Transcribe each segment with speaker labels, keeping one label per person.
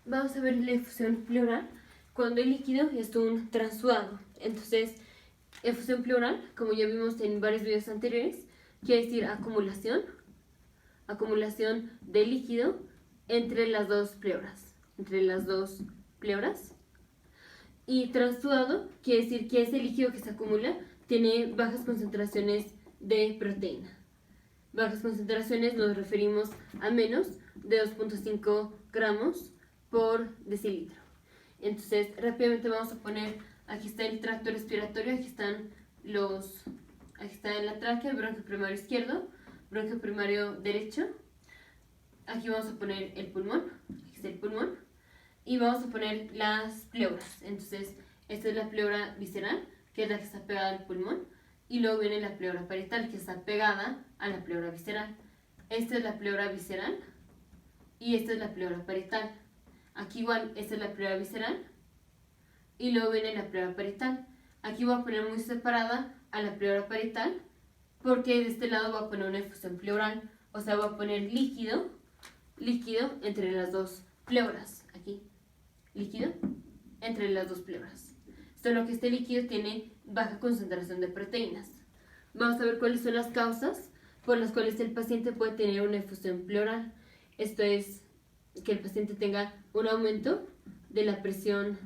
Speaker 1: Vamos a ver la efusión pleural cuando el líquido es un transudado. Entonces, efusión pleural, como ya vimos en varios videos anteriores, quiere decir acumulación de líquido entre las dos pleuras. Y transudado quiere decir que ese líquido que se acumula tiene bajas concentraciones de proteína. Bajas concentraciones nos referimos a menos de 2.5 gramos por decilitro. Entonces, rápidamente vamos a poner, aquí está el tracto respiratorio, aquí está la tráquea, el bronquio primario izquierdo, bronquio primario derecho. Aquí vamos a poner el pulmón, aquí está el pulmón, y vamos a poner las pleuras. Entonces, esta es la pleura visceral, que es la que está pegada al pulmón, y luego viene la pleura parietal, que está pegada a la pleura visceral. Esta es la pleura visceral y esta es la pleura parietal. Aquí igual, esta es la pleura visceral y luego viene la pleura parietal. Aquí voy a poner muy separada a la pleura parietal porque de este lado voy a poner una efusión pleural, o sea, voy a poner líquido entre las dos pleuras, aquí, líquido entre las dos pleuras. Solo que este líquido tiene baja concentración de proteínas. Vamos a ver cuáles son las causas por las cuales el paciente puede tener una efusión pleural. Esto es que el paciente tenga un aumento de la presión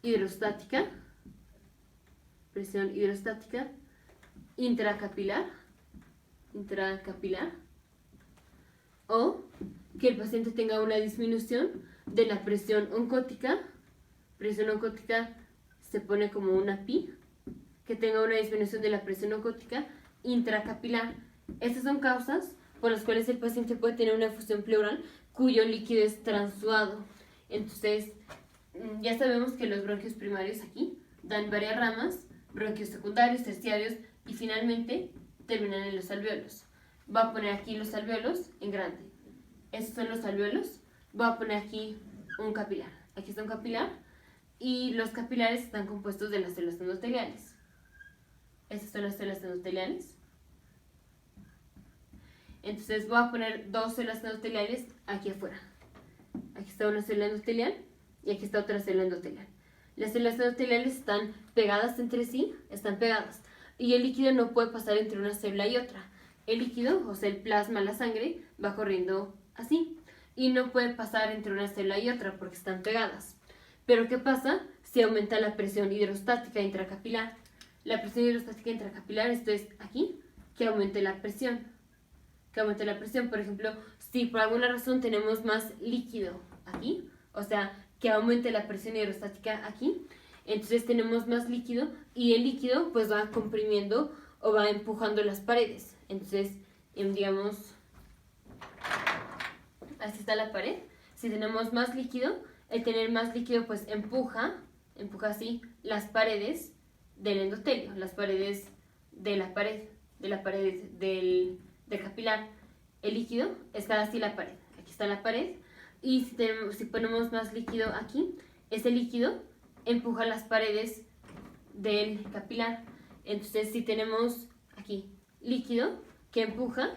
Speaker 1: hidrostática, intracapilar, o que el paciente tenga una disminución de la presión oncótica. Presión oncótica se pone como una pi, que tenga una disminución de la presión oncótica intracapilar. Estas son causas por las cuales el paciente puede tener una efusión pleural cuyo líquido es transudado. Entonces, ya sabemos que los bronquios primarios aquí dan varias ramas, bronquios secundarios, terciarios y finalmente terminan en los alvéolos. Voy a poner aquí los alvéolos en grande. Estos son los alvéolos. Voy a poner aquí un capilar. Aquí está un capilar y los capilares están compuestos de las células endoteliales. Estas son las células endoteliales. Entonces voy a poner dos células endoteliales aquí afuera. Aquí está una célula endotelial y aquí está otra célula endotelial. Las células endoteliales están pegadas entre sí, y el líquido no puede pasar entre una célula y otra. El líquido, o sea el plasma, la sangre, va corriendo así y no puede pasar entre una célula y otra porque están pegadas. Pero ¿qué pasa si aumenta la presión hidrostática intracapilar? La presión hidrostática intracapilar, esto es aquí, que aumente la presión. Por ejemplo, si por alguna razón tenemos más líquido aquí, o sea, que aumente la presión hidrostática aquí, entonces tenemos más líquido y el líquido pues va comprimiendo o va empujando las paredes. Entonces, digamos, así está la pared. Si tenemos más líquido, el tener más líquido pues empuja así las paredes del endotelio, las paredes de la pared del capilar. El líquido está así la pared, aquí está la pared, y si ponemos más líquido aquí, ese líquido empuja las paredes del capilar. Entonces, si tenemos aquí líquido que empuja,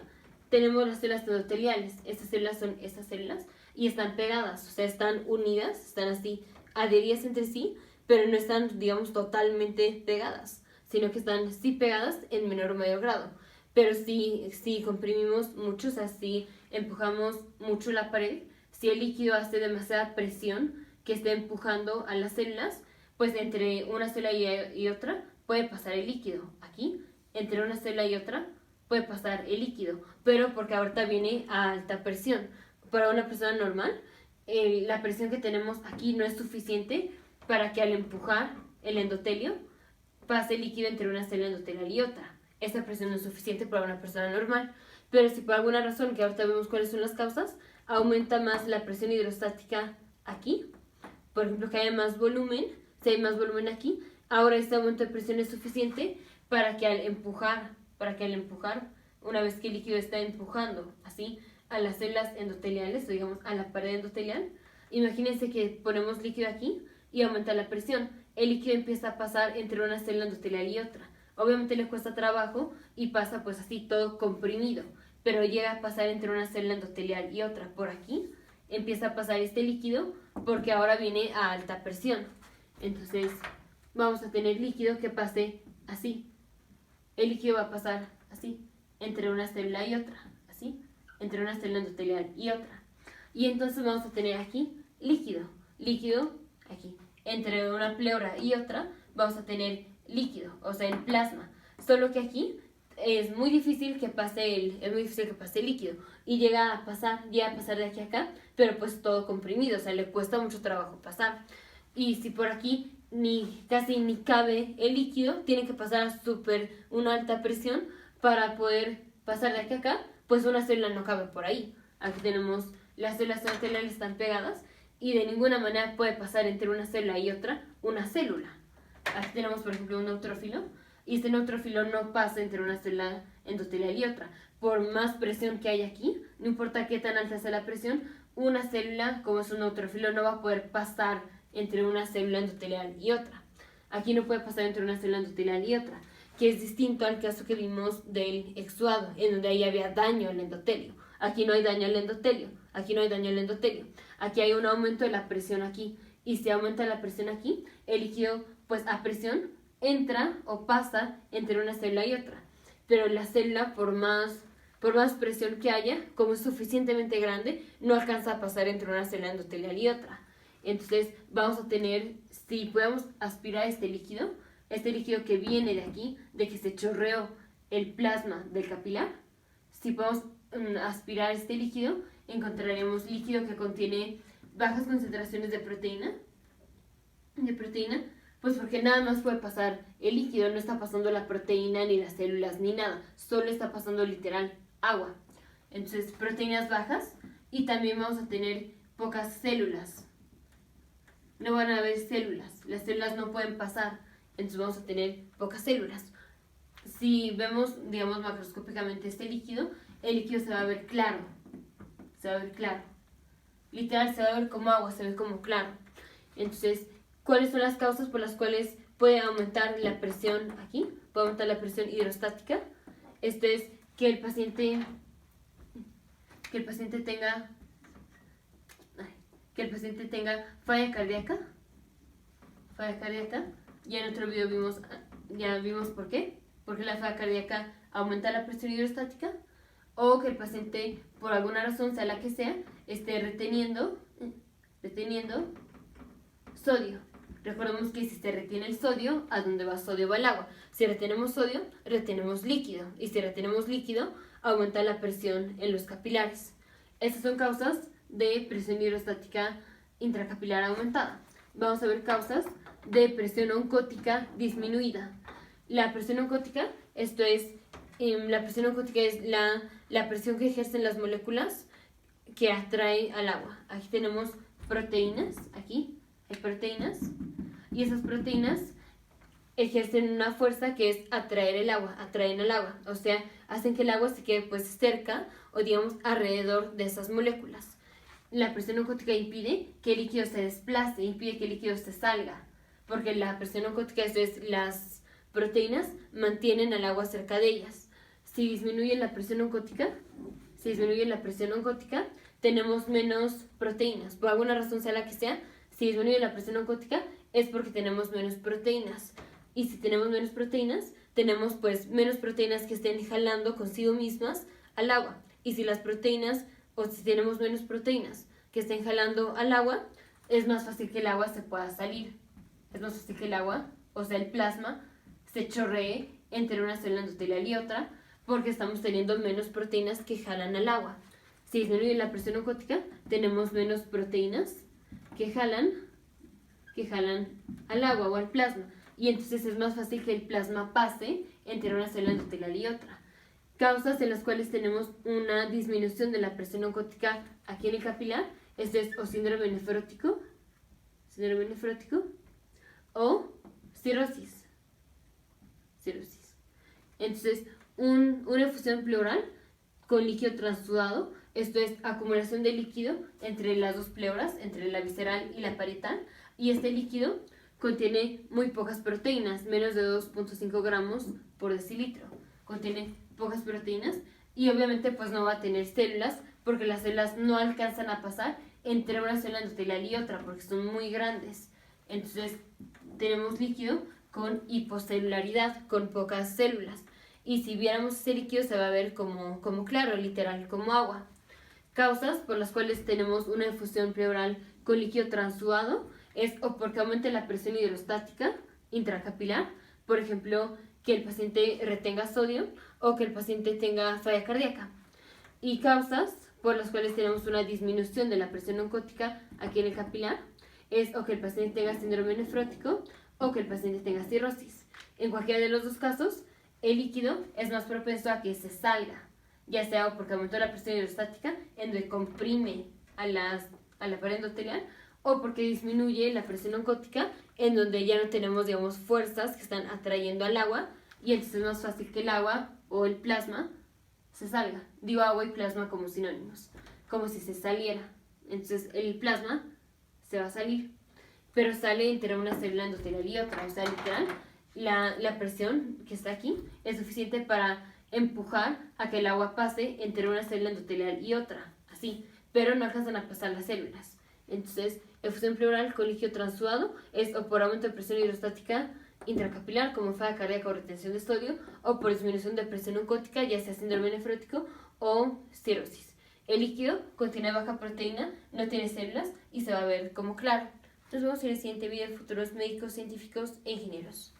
Speaker 1: tenemos las células endoteliales. Estas células son estas células y están pegadas, o sea, están unidas, están así adheridas entre sí, pero no están, digamos, totalmente pegadas, sino que están sí pegadas en menor o mayor grado. Pero si comprimimos mucho, o sea, si empujamos mucho la pared, si el líquido hace demasiada presión que esté empujando a las células, pues entre una célula y otra puede pasar el líquido. Aquí, entre una célula y otra, puede pasar el líquido, pero porque ahorita viene a alta presión. Para una persona normal, la presión que tenemos aquí no es suficiente para que al empujar el endotelio pase el líquido entre una célula endotelial y otra. Esta presión no es suficiente para una persona normal, pero si por alguna razón, que ahorita vemos cuáles son las causas, aumenta más la presión hidrostática aquí, por ejemplo que haya más volumen, si hay más volumen aquí, ahora este aumento de presión es suficiente para que al empujar, una vez que el líquido está empujando así a las células endoteliales, o digamos a la pared endotelial, imagínense que ponemos líquido aquí y aumenta la presión, el líquido empieza a pasar entre una célula endotelial y otra. Obviamente le cuesta trabajo y pasa pues así todo comprimido, pero llega a pasar entre una célula endotelial y otra por aquí, empieza a pasar este líquido porque ahora viene a alta presión. Entonces vamos a tener líquido que pase así. El líquido va a pasar así, entre una célula y otra, así, entre una célula endotelial y otra. Y entonces vamos a tener aquí líquido aquí. Entre una pleura y otra vamos a tener líquido, o sea, el plasma. Solo que aquí es muy difícil que pase el líquido y llega a pasar de aquí a acá, pero pues todo comprimido, o sea, le cuesta mucho trabajo pasar. Y si por aquí casi ni cabe el líquido, tiene que pasar a una alta presión para poder pasar de aquí a acá, pues una célula no cabe por ahí. Aquí tenemos las células endoteliales están pegadas y de ninguna manera puede pasar entre una célula y otra una célula. Aquí tenemos, por ejemplo, un neutrófilo y este neutrófilo no pasa entre una célula endotelial y otra. Por más presión que hay aquí, no importa qué tan alta sea la presión, una célula, como es un neutrófilo, no va a poder pasar entre una célula endotelial y otra. Aquí no puede pasar entre una célula endotelial y otra, que es distinto al caso que vimos del exudado, en donde ahí había daño al endotelio. Aquí no hay daño al endotelio, aquí no hay daño al endotelio. Aquí hay un aumento de la presión aquí, y si aumenta la presión aquí, el líquido, pues a presión, entra o pasa entre una célula y otra. Pero la célula, por más presión que haya, como es suficientemente grande, no alcanza a pasar entre una célula endotelial y otra. Entonces vamos a tener, si podemos aspirar este líquido que viene de aquí, de que se chorreó el plasma del capilar, si podemos aspirar este líquido, encontraremos líquido que contiene bajas concentraciones de proteína, pues porque nada más puede pasar el líquido, no está pasando la proteína, ni las células, ni nada, solo está pasando literal agua. Entonces, proteínas bajas y también vamos a tener pocas células. No van a haber células, las células no pueden pasar, entonces vamos a tener pocas células. Si vemos, digamos, macroscópicamente este líquido, el líquido se va a ver claro, literal se va a ver como agua, se ve como claro. Entonces, ¿cuáles son las causas por las cuales puede aumentar la presión aquí? Puede aumentar la presión hidrostática. Esto es que el paciente tenga falla cardíaca. Ya en otro video vimos por qué. Porque la falla cardíaca aumenta la presión hidrostática. O que el paciente, por alguna razón, sea la que sea, esté reteniendo sodio. Recordemos que si se retiene el sodio, ¿a dónde va sodio? Va el agua. Si retenemos sodio, retenemos líquido. Y si retenemos líquido, aumenta la presión en los capilares. Estas son causas de presión hidrostática intracapilar aumentada. Vamos a ver causas de presión oncótica disminuida. La presión oncótica, la presión oncótica es la presión que ejercen las moléculas que atrae al agua. Aquí tenemos proteínas, aquí hay proteínas, y esas proteínas ejercen una fuerza que es atraen al agua, o sea, hacen que el agua se quede pues cerca o digamos alrededor de esas moléculas. La presión oncótica impide que el líquido se desplace, impide que el líquido se salga, porque la presión oncótica es las proteínas mantienen al agua cerca de ellas. Si disminuye la presión oncótica, tenemos menos proteínas. Por alguna razón sea la que sea, si disminuye la presión oncótica es porque tenemos menos proteínas. Y si tenemos menos proteínas, tenemos pues menos proteínas que estén jalando consigo mismas al agua. Y si tenemos menos proteínas que estén jalando al agua, es más fácil que el agua se pueda salir. Es más fácil que el agua, o sea el plasma, se chorree entre una célula endotelial y otra, porque estamos teniendo menos proteínas que jalan al agua. Si disminuye la presión oncótica, tenemos menos proteínas que jalan al agua o al plasma. Y entonces es más fácil que el plasma pase entre una célula endotelial y otra. Causas en las cuales tenemos una disminución de la presión oncótica aquí en el capilar, esto es o síndrome nefrótico o cirrosis. Entonces, una efusión pleural con líquido transudado, esto es acumulación de líquido entre las dos pleuras, entre la visceral y la parietal, y este líquido contiene muy pocas proteínas, menos de 2.5 gramos por decilitro. Contiene pocas proteínas y obviamente pues no va a tener células porque las células no alcanzan a pasar entre una célula endotelial y otra, porque son muy grandes. Entonces, tenemos líquido con hipocelularidad, con pocas células. Y si viéramos ese líquido se va a ver como claro, literal, como agua. Causas por las cuales tenemos una infusión pleural con líquido transudado es o porque aumente la presión hidrostática intracapilar, por ejemplo, que el paciente retenga sodio o que el paciente tenga falla cardíaca. Y causas por las cuales tenemos una disminución de la presión oncótica aquí en el capilar es o que el paciente tenga síndrome nefrótico o que el paciente tenga cirrosis. En cualquiera de los dos casos, el líquido es más propenso a que se salga, ya sea porque aumentó la presión hidrostática, en donde comprime a la pared endotelial, o porque disminuye la presión oncótica, en donde ya no tenemos, digamos, fuerzas que están atrayendo al agua, y entonces es más fácil que el agua o el plasma se salga. Digo agua y plasma como sinónimos, como si se saliera. Entonces el plasma se va a salir, pero sale entre una célula endotelial y otra, o sea, literal, la presión que está aquí es suficiente para empujar a que el agua pase entre una célula endotelial y otra, así, pero no alcanzan a pasar las células. Entonces, efusión pleural con líquido transudado es o por aumento de presión hidrostática intracapilar, como falla cardíaca o retención de sodio, o por disminución de presión oncótica, ya sea síndrome nefrótico o cirrosis. El líquido contiene baja proteína, no tiene células y se va a ver como claro. Nos vemos en el siguiente video de futuros médicos, científicos e ingenieros.